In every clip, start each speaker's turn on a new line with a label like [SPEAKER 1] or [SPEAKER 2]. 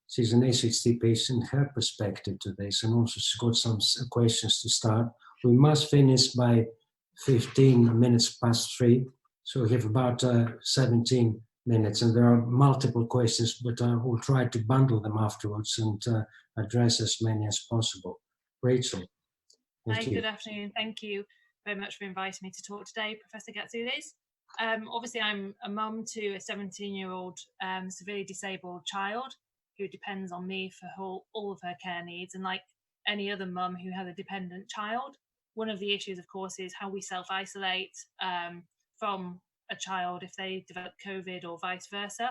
[SPEAKER 1] she's an HHT patient, her perspective to this, and also she's got some questions to start. We must finish by 15 minutes past 3, so we have about 17 minutes, and there are multiple questions, but I will try to bundle them afterwards and address as many as possible. Rachel.
[SPEAKER 2] Hi, good afternoon. Thank you very much for inviting me to talk today, Professor Gatsoulis. Obviously, I'm a mum to a 17-year-old severely disabled child who depends on me for all of her care needs. And like any other mum who has a dependent child, one of the issues, of course, is how we self-isolate from a child if they develop COVID or vice versa.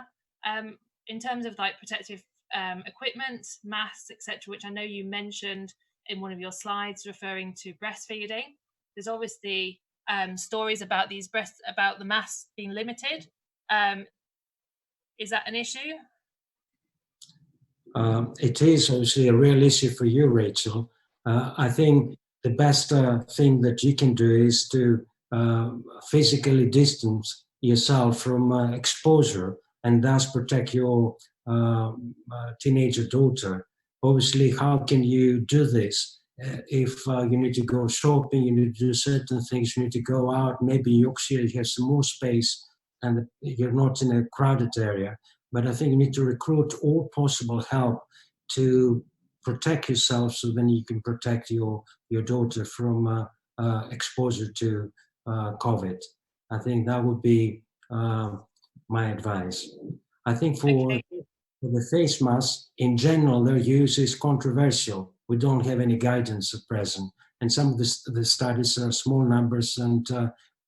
[SPEAKER 2] In terms of like protective equipment, masks, etc., which I know you mentioned in one of your slides referring to breastfeeding, there's obviously stories about about the masks being limited. Is that an issue?
[SPEAKER 1] It is obviously a real issue for you, Rachel. I think the best thing that you can do is to physically distance yourself from exposure and thus protect your teenager daughter. Obviously, how can you do this? If you need to go shopping, you need to do certain things, you need to go out, maybe in Yorkshire you have some more space and you're not in a crowded area. But I think you need to recruit all possible help to protect yourself so then you can protect your daughter from exposure to COVID. I think that would be my advice. I think for the face mask, in general, their use is controversial. We don't have any guidance at present. And some of the studies are small numbers and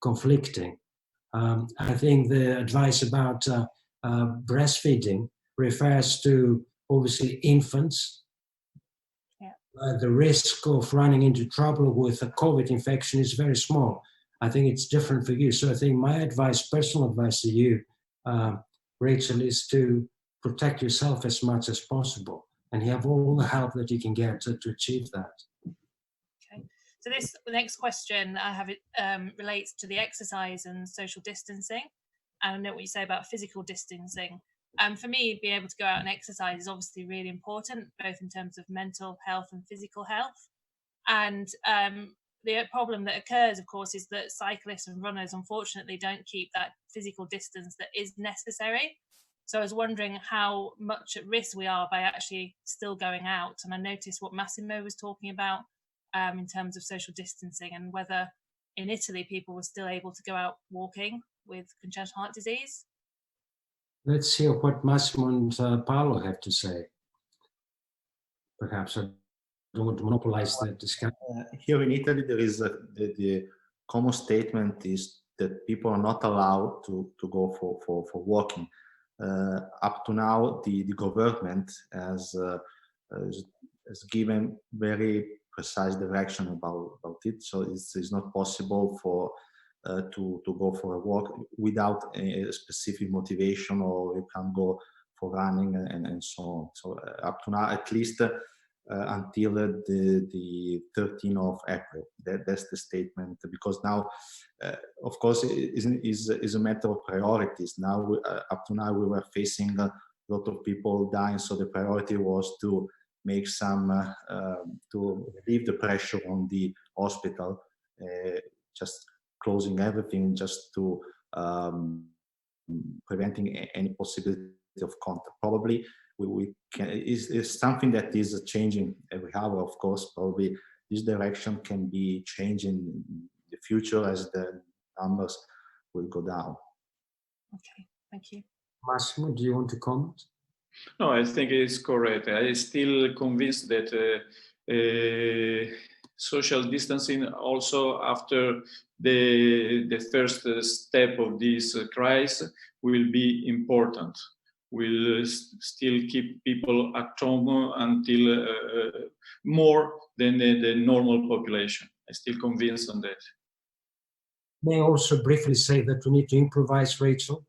[SPEAKER 1] conflicting. I think the advice about breastfeeding refers to obviously infants. The risk of running into trouble with a COVID infection is very small. I think it's different for you. So I think my advice, personal advice to you, Rachel, is to protect yourself as much as possible and you have all the help that you can get to achieve that.
[SPEAKER 2] Okay. So the next question I have relates to the exercise and social distancing. And I know what you say about physical distancing. For me, being able to go out and exercise is obviously really important, both in terms of mental health and physical health. And the problem that occurs, of course, is that cyclists and runners, unfortunately, don't keep that physical distance that is necessary. So I was wondering how much at risk we are by actually still going out. And I noticed what Massimo was talking about in terms of social distancing and whether in Italy people were still able to go out walking with congenital heart disease.
[SPEAKER 1] Let's hear what Massimo and Paolo have to say. Perhaps I don't want to monopolize the discussion.
[SPEAKER 3] Here in Italy, there is the common statement is that people are not allowed to go for walking. Up to now, the government has given very precise direction about it, so it's not possible for to go for a walk without a specific motivation, or you can go for running and so on. So up to now, at least until the 13th of April, that's the statement. Because now, of course, it is a matter of priorities. Now, up to now, we were facing a lot of people dying, so the priority was to make some to relieve the pressure on the hospital, just closing everything, just to preventing any possibility of contact. Probably we can is something that is changing every hour. Of course, probably this direction can be changing in the future as the numbers will go down.
[SPEAKER 2] Okay, thank you.
[SPEAKER 1] Massimo, do you want to comment?
[SPEAKER 4] No, I think it's correct. I still convinced that social distancing also after the first step of this crisis will be important. We'll still keep people at home until more than the normal population. I'm still convinced on that.
[SPEAKER 1] May I also briefly say that we need to improvise, Rachel?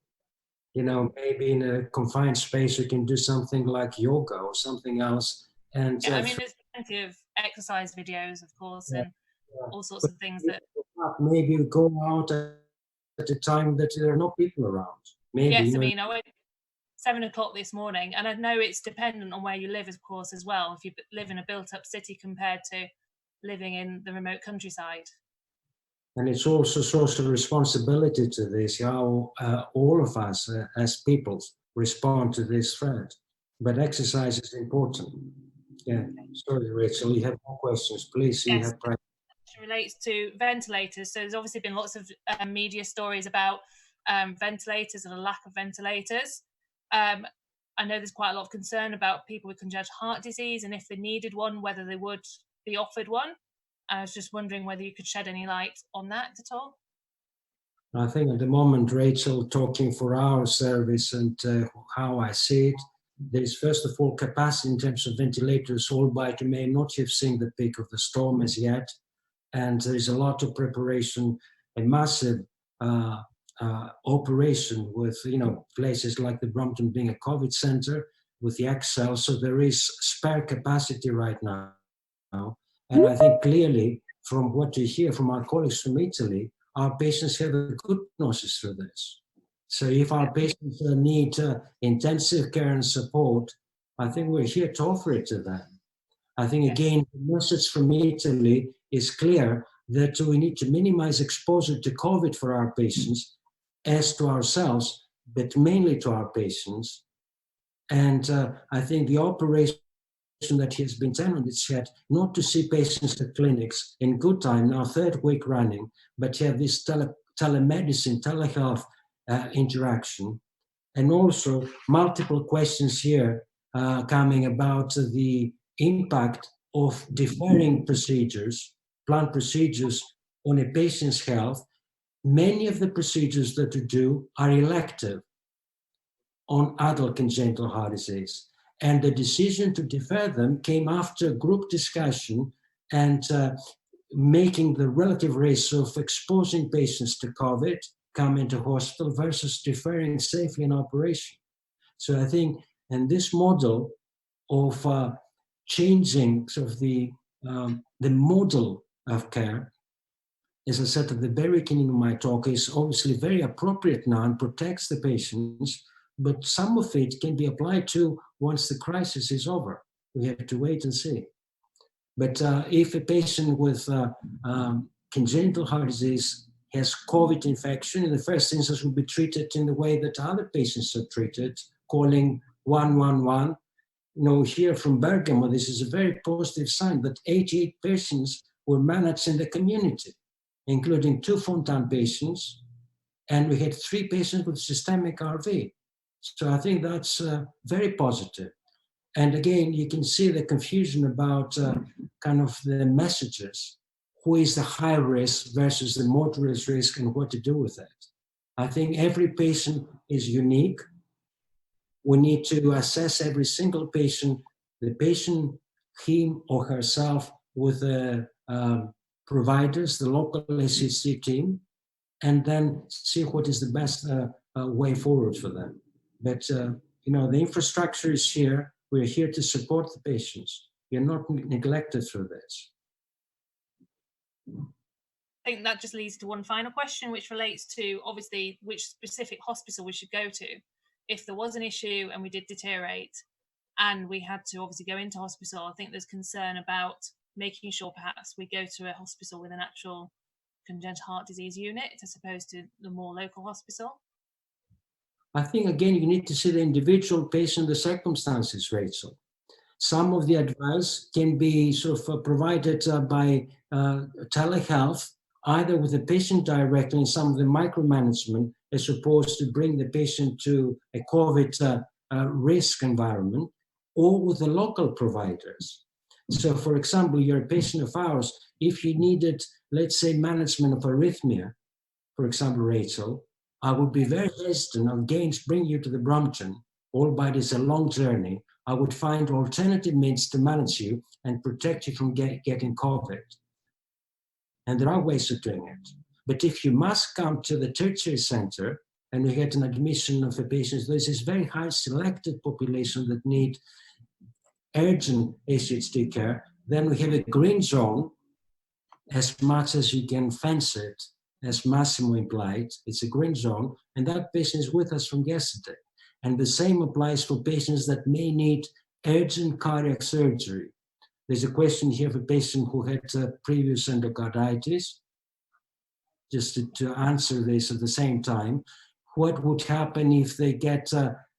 [SPEAKER 1] You know, maybe in a confined space, we can do something like yoga or something else. And
[SPEAKER 2] yeah, I mean, there's plenty of exercise videos, of course, and all sorts of things that.
[SPEAKER 1] Maybe go out at a time that there are no people around. Maybe.
[SPEAKER 2] Yes,
[SPEAKER 1] you know,
[SPEAKER 2] I mean, I won't 7 o'clock this morning. And I know it's dependent on where you live, of course, as well. If you live in a built-up city compared to living in the remote countryside.
[SPEAKER 1] And it's also social responsibility to this, how all of us as people respond to this threat. But exercise is important. Yeah, sorry, Rachel, you have more questions, please.
[SPEAKER 2] Yes.
[SPEAKER 1] You have
[SPEAKER 2] relates to ventilators. So there's obviously been lots of media stories about ventilators and a lack of ventilators. I know there's quite a lot of concern about people with congenital heart disease and if they needed one, whether they would be offered one. I was just wondering whether you could shed any light on that at all.
[SPEAKER 1] I think at the moment, Rachel, talking for our service and how I see it, there's first of all capacity in terms of ventilators, albeit you may not have seen the peak of the storm as yet. And there's a lot of preparation, a massive operation with, places like the Brompton being a COVID center with the Excel. So there is spare capacity right now. And I think clearly from what you hear from our colleagues from Italy, our patients have a good prognosis through this. So if our patients need intensive care and support, I think we're here to offer it to them. I think, again, the message from Italy is clear that we need to minimize exposure to COVID for our patients as to ourselves, but mainly to our patients. And I think the operation that has been done on its head, not to see patients at clinics in good time, now third week running, but to have this telemedicine, telehealth interaction. And also multiple questions here coming about the impact of deferring procedures, planned procedures on a patient's health. Many of the procedures that we do are elective on adult congenital heart disease. And the decision to defer them came after group discussion and making the relative ratio of exposing patients to COVID come into hospital versus deferring safely an operation. So I think, and this model of changing sort of the model of care, as I said at the very beginning of my talk, is obviously very appropriate now and protects the patients, but some of it can be applied to once the crisis is over. We have to wait and see. But if a patient with congenital heart disease has COVID infection, in the first instance will be treated in the way that other patients are treated, calling 111. Here from Bergamo, this is a very positive sign that 88 patients were managed in the community, including 2 Fontan patients, and we had 3 patients with systemic RV. So I think that's very positive. And again, you can see the confusion about kind of the messages. Who is the high risk versus the moderate risk and what to do with it. I think every patient is unique. We need to assess every single patient, the patient, him or herself, with the providers, the local ACC team, and then see what is the best way forward for them. But, the infrastructure is here. We're here to support the patients. You're not neglected through this.
[SPEAKER 2] I think that just leads to one final question, which relates to, obviously, which specific hospital we should go to. If there was an issue and we did deteriorate and we had to obviously go into hospital, I think there's concern about making sure perhaps we go to a hospital with an actual congenital heart disease unit as opposed to the more local hospital.
[SPEAKER 1] I think, again, you need to see the individual patient, the circumstances, Rachel. Some of the advice can be sort of provided by telehealth, either with the patient directly in some of the micromanagement, as opposed to bring the patient to a COVID risk environment, or with the local providers. So, for example, you're a patient of ours, if you needed, let's say, management of arrhythmia, for example, Rachel, I would be very hesitant against bringing you to the Brompton, albeit it's a long journey. I would find alternative means to manage you and protect you from getting COVID. And there are ways of doing it. But if you must come to the tertiary center and we get an admission of a patient, there's this very high selected population that need urgent HHD care, then we have a green zone as much as you can fence it, as Massimo implied. It's a green zone, and that patient is with us from yesterday. And the same applies for patients that may need urgent cardiac surgery. There's a question here of a patient who had previous endocarditis. Just to answer this at the same time, what would happen if they get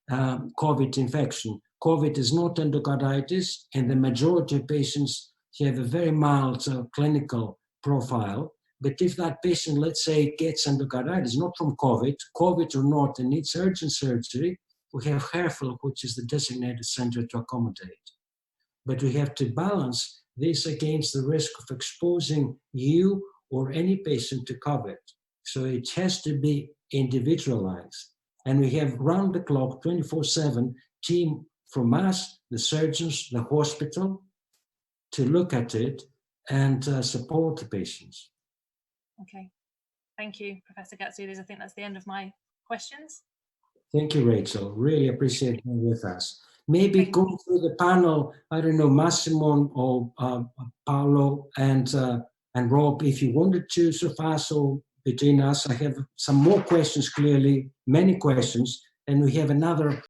[SPEAKER 1] COVID infection? COVID is not endocarditis, and the majority of patients have a very mild clinical profile. But if that patient, let's say, gets endocarditis, not from COVID or not, and needs urgent surgery, we have Herefel, which is the designated center to accommodate. But we have to balance this against the risk of exposing you or any patient to COVID. So it has to be individualized. And we have round the clock, 24/7 team from us, the surgeons, the hospital, to look at it and support the patients.
[SPEAKER 2] Okay, thank you, Professor Gatsoulis. I think that's the end of my questions.
[SPEAKER 1] Thank you, Rachel. Really appreciate you with us. Maybe going through the panel, I don't know, Massimo or Paolo and Rob, if you wanted to, so far, so between us, I have some more questions, clearly, many questions, and we have another